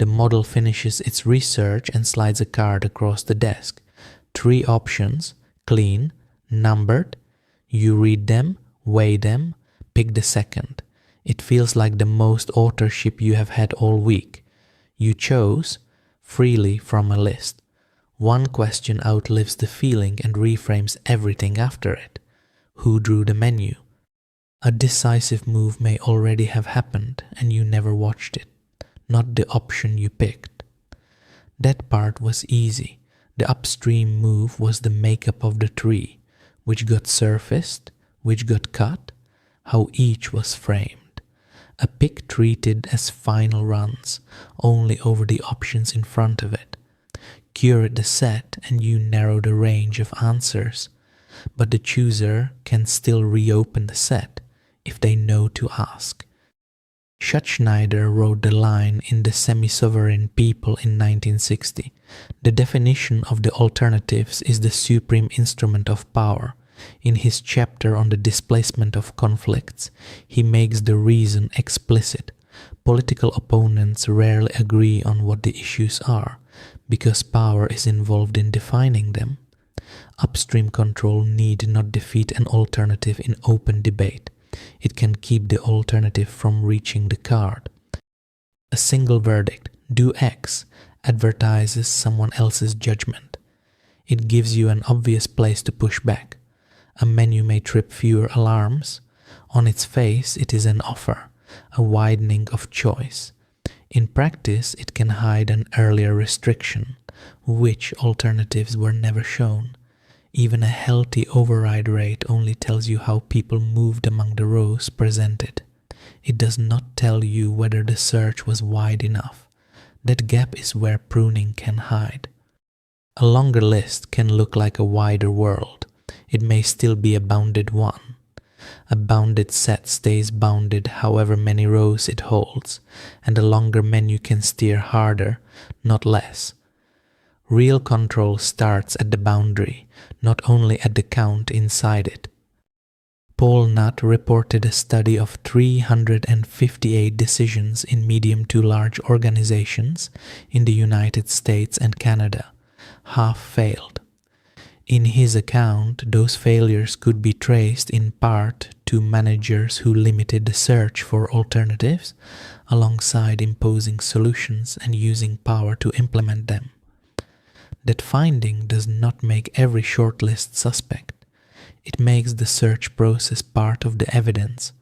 The model finishes its research and slides a card across the desk. 3 options, clean, numbered. You read them, weigh them, pick the second. It feels like the most authorship you have had all week. You chose freely from a list. One question outlives the feeling and reframes everything after it. Who drew the menu? A decisive move may already have happened and you never watched it, not the option you picked. That part was easy. The upstream move was the makeup of the 3, which got surfaced, which got cut, how each was framed. A pick treated as final runs, only over the options in front of it. Curate the set and you narrow the range of answers, but the chooser can still reopen the set if they know to ask. Schattschneider wrote the line in The Semi-Sovereign People in 1960. The definition of the alternatives is the supreme instrument of power. In his chapter on the displacement of conflicts, he makes the reason explicit. Political opponents rarely agree on what the issues are, because power is involved in defining them. Upstream control need not defeat an alternative in open debate. It can keep the alternative from reaching the card. A single verdict, do X, advertises someone else's judgment. It gives you an obvious place to push back. A menu may trip fewer alarms. On its face, it is an offer, a widening of choice. In practice, it can hide an earlier restriction, which alternatives were never shown. Even a healthy override rate only tells you how people moved among the rows presented. It does not tell you whether the search was wide enough. That gap is where pruning can hide. A longer list can look like a wider world. It may still be a bounded one. A bounded set stays bounded however many rows it holds, and a longer menu can steer harder, not less. Real control starts at the boundary, not only at the count inside it. Paul Nutt reported a study of 358 decisions in medium to large organizations in the United States and Canada. Half failed. In his account, those failures could be traced in part to managers who limited the search for alternatives, alongside imposing solutions and using power to implement them. That finding does not make every shortlist suspect. It makes the search process part of the evidence.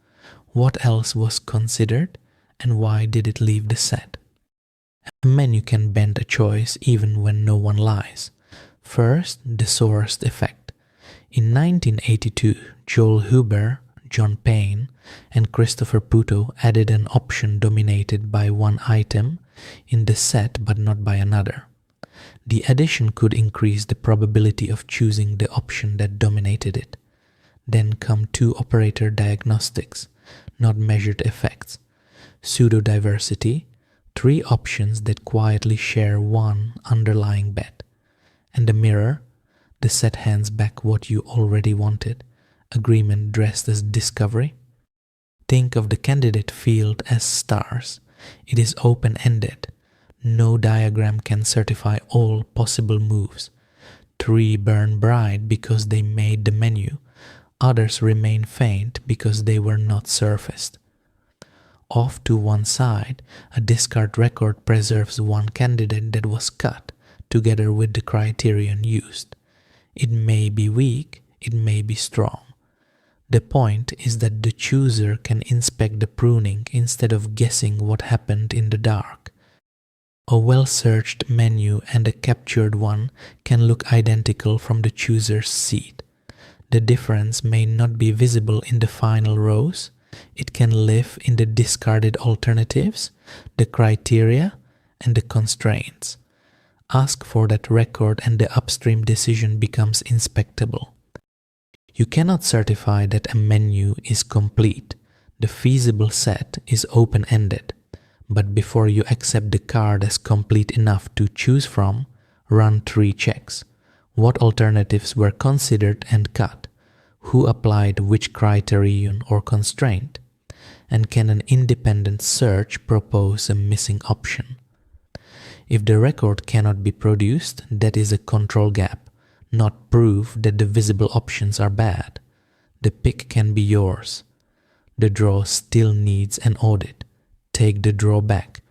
What else was considered, and why did it leave the set? A menu can bend a choice even when no one lies. First, the sourced effect. In 1982, Joel Huber, John Payne, and Christopher Puto added an option dominated by one item in the set but not by another. The addition could increase the probability of choosing the option that dominated it. Then come 2 operator diagnostics, not measured effects. Pseudo-diversity, 3 options that quietly share one underlying bet. And the mirror, the set hands back what you already wanted, agreement dressed as discovery. Think of the candidate field as stars. It is open-ended. No diagram can certify all possible moves. 3 burn bright because they made the menu. Others remain faint because they were not surfaced. Off to one side, a discard record preserves one candidate that was cut, together with the criterion used. It may be weak, it may be strong. The point is that the chooser can inspect the pruning instead of guessing what happened in the dark. A well-searched menu and a captured one can look identical from the chooser's seat. The difference may not be visible in the final rows. It can live in the discarded alternatives, the criteria, and the constraints. Ask for that record and the upstream decision becomes inspectable. You cannot certify that a menu is complete. The feasible set is open-ended. But before you accept the card as complete enough to choose from, run 3 checks. What alternatives were considered and cut? Who applied which criterion or constraint? And can an independent search propose a missing option? If the record cannot be produced, that is a control gap, not proof that the visible options are bad. The pick can be yours. The draw still needs an audit. Take the draw back.